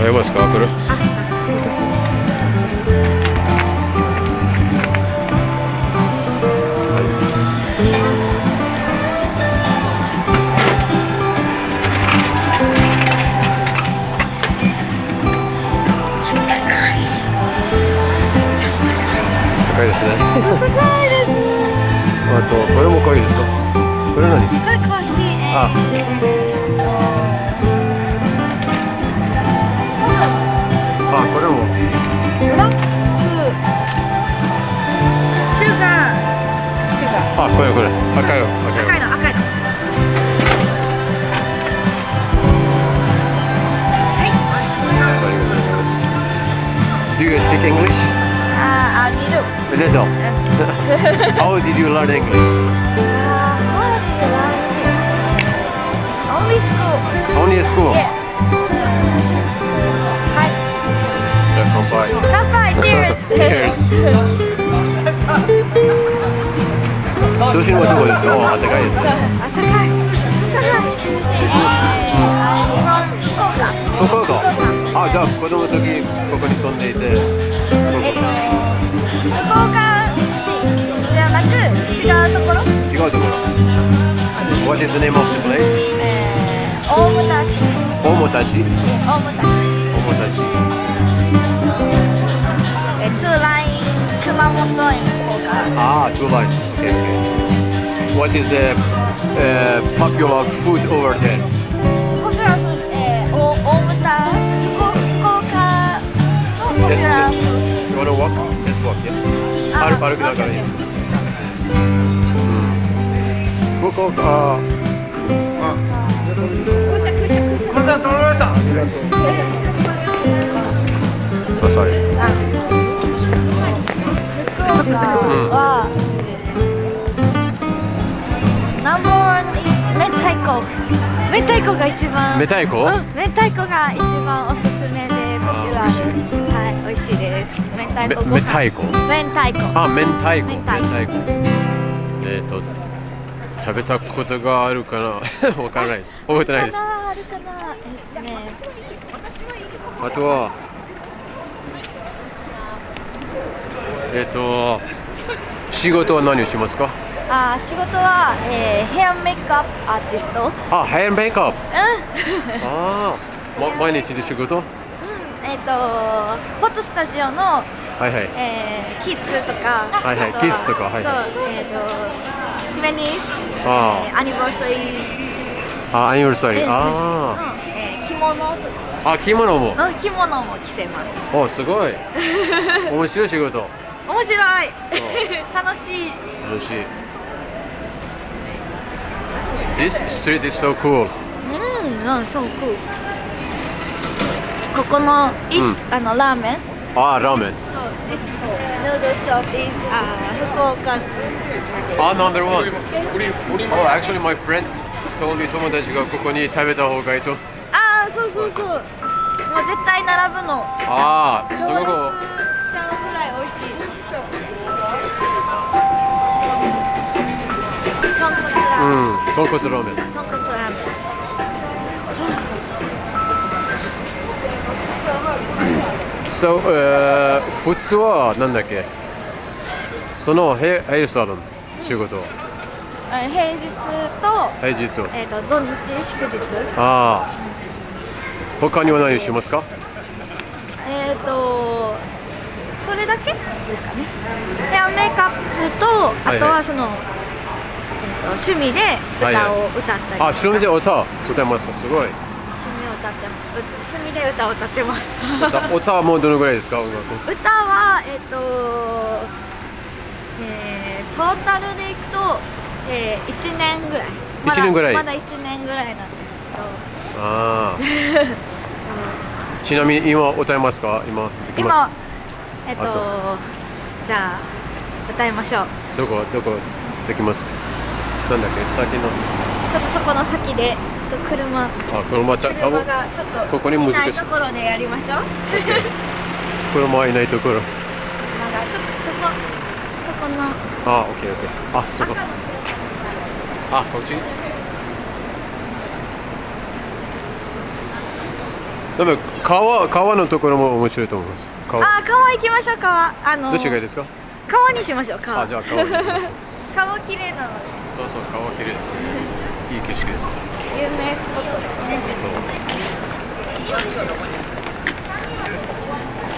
やばいですか、これ。いいですね。高いですね。高いですね。あと、これも可愛いですよ。これ何？これコーヒー。あ、これも。ブラックシュガー。あ、これ。赤いの。赤いの。Do you speak English? A little. A little. How did you learn English? Only school. Only at school. Yeah. はい。乾杯。乾杯。Cheers. Cheers. 調子のはどこですか？あったかいですね。あったかい。調子の。福岡。あ、じゃあ子供の時ここに住んでいて。福岡市じゃなく違うところ。違うところ。What is the name of the place? 大牟田市。大牟田市。大牟田市。大牟田市。ツーライン熊本へ福岡。Ah, 2 lines. Okay, okay. What is the popular food over there? ポピュラーフード、大牟田福岡のポピュラーフード。You wanna walk? Just walk, yeah. 歩きながらいいです。福岡。あ、sorry。福岡は、ナンバーワン明太子。明太子が一番。明太子？明太子が一番おすすめでポピュラーで、はい、美味しいです。明太子ご飯。明太子。明太子。あ、明太子。明太子。食べたことがあるかなわからないです。覚えてないです。あるかな。あとは仕事は何をしますか？仕事は、ヘアメイクアップアーティスト。あ、ヘアメイクアップ。ああ、毎日で仕事？フォトスタジオの、はいはい。キッズとか、はいはい、キッズとか、はいそう、はい。20th、アニバーサリー。アニバーサリー。ああ。着物とか。あ、着物も。着物も着せます。お、すごい。面白い仕事。面白い。楽しい。楽しい。This street is so cool. So cool. ここのラーメン。あ、ラーメン。そう、this noodle shop is 福岡。number one. Oh, actually, my friend told me 友達がここに食べた方がいいと。そう。もう絶対並ぶの。すごく。しちゃうぐらい美味しい。豚骨ラーメン。豚骨ラーメン。So、普通はなんだっけ？そのヘアサロン仕事。平日と土日祝日。他には何をしますか？それだけですかね。ヘアメイクアップと、あとはその、趣味で歌を歌ったり。趣味で歌いますか？すごい。趣味で歌を歌ってます。歌はもうどのぐらいですか？音楽。歌はトータルでいくと、1年ぐらい。1年ぐらい。まだ1年ぐらいなんですけど。ちなみに今歌えますか？今じゃあ歌いましょう。どこできますか？なんだっけ？先のちょっとそこの先で、車がちょっとここに難しい。いないところでやりましょう。車はいないところ。ちょっとそこの。オッケー。そこ。こっち。でも川のところも面白いと思います。川行きましょう。川どっちがいいですか？川にしましょう。川。じゃあ川に行きましょう。川綺麗なので。そう川綺麗ですね。いい景色ですね。有名スポットですね。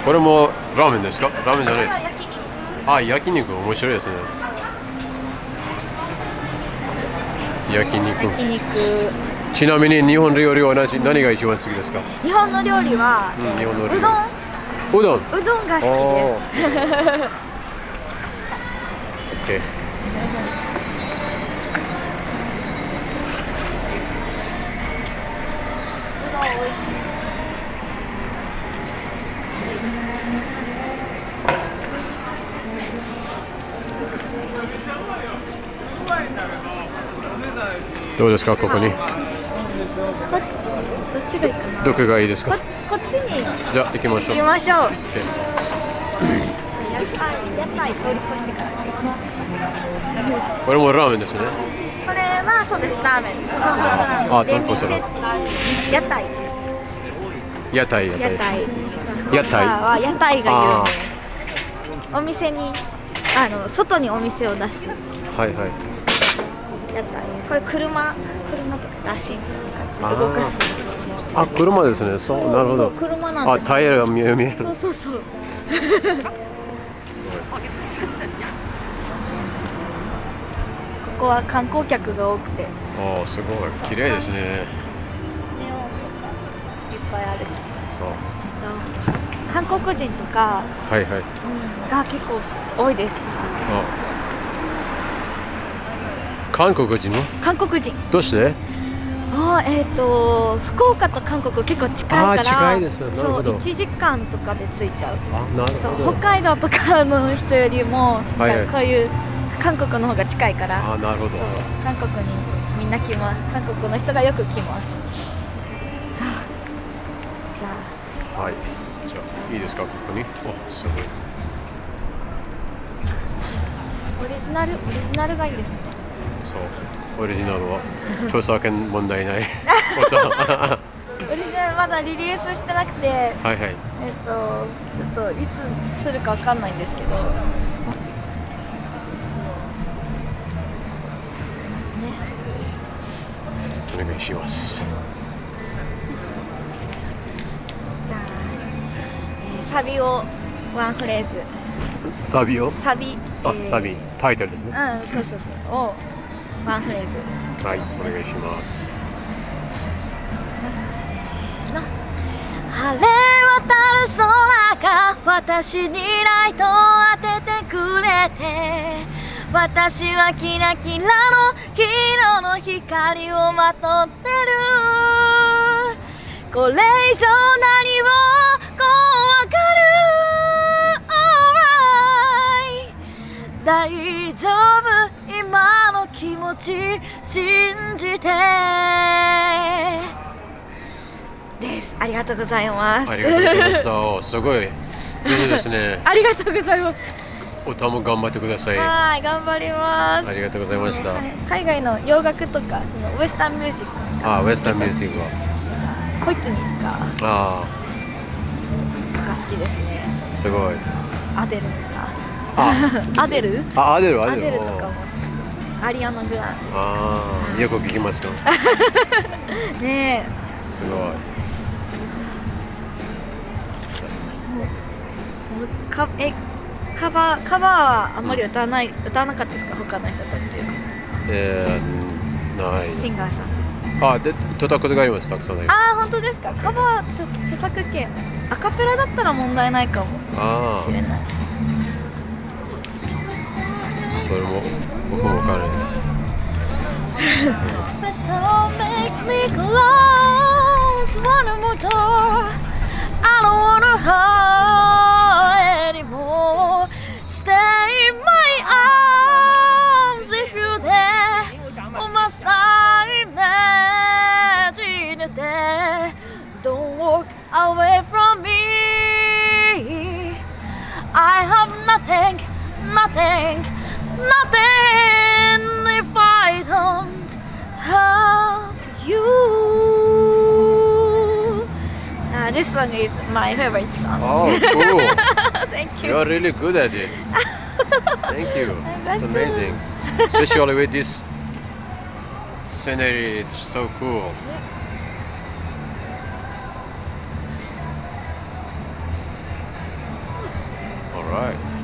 これもラーメンですか？ラーメンじゃないです。焼肉面白いですね。焼肉。ちなみに日本料理は何が一番好きですか？日本の料理は、日本の料理。うどんが好きです。OK。どうですかここに？どっちがいいかな？どこがいいですか？こっちに。じゃあ行きましょう。行きましょう。OK。屋台通り越してから。これもラーメンですね。これはそうです、ラーメンです。豚骨なので。豚骨なの。屋台。屋台は屋台が有名。お店に外にお店を出す。屋台。これ車とか出し動かす。車ですね。なるほど。車なんです。タイヤが見える。そう。ここは観光客が多くて。すごい綺麗ですね。ネオンとかいっぱいあるし。韓国人とかが結構多いです。韓国人？どうして？福岡と韓国結構近いから。近いです。なるほど。1時間とかで着いちゃう。なるほど。北海道とかの人よりもこういう韓国の方が近いから。なるほど。韓国にみんな来ます。韓国の人がよく来ます。じゃあいいですかここに？すごい。オリジナルがいいですね。オリジナルは著作権問題ない。オリジナルまだリリースしてなくて、ちょっといつするかわかんないんですけど。お願いします。じゃあ、サビをワンフレーズ。サビタイトルですね。そうをワンフレーズ。お願いします。晴れ渡る空が私にライトを当ててくれて、私はキラキラの黄色の光をまとってる。これ以上何を怖がる？ Alright、 大丈夫、今の気持ち信じてです。ありがとうございます。ありがとうございました。すごい上手ですね。ありがとうございます。歌も頑張ってください。頑張ります。ありがとうございました。海外の洋楽とかそのウエスタンミュージックとか。ウエスタンミュージックはコイツニーとかとか好きですね。すごい。アデルとか。アデルとかもアリアナグランデ。よく聞きますよ。ねえ。すごい。カバーはあんまり歌わなかったですか？他の人たち。ない。シンガーさんたち。で歌ったことがあります。たくさんあります。本当ですか？カバー著作権アカペラだったら問題ないかもしれない。それも僕も分からないです。Don't walk away from me. I have nothing if I don't have you. ある song is my favorite song. Oh, cool. Thank you. You're really good at it. Thank you. glad It's to. amazing. Especially with this scenery, it's so cool. All right.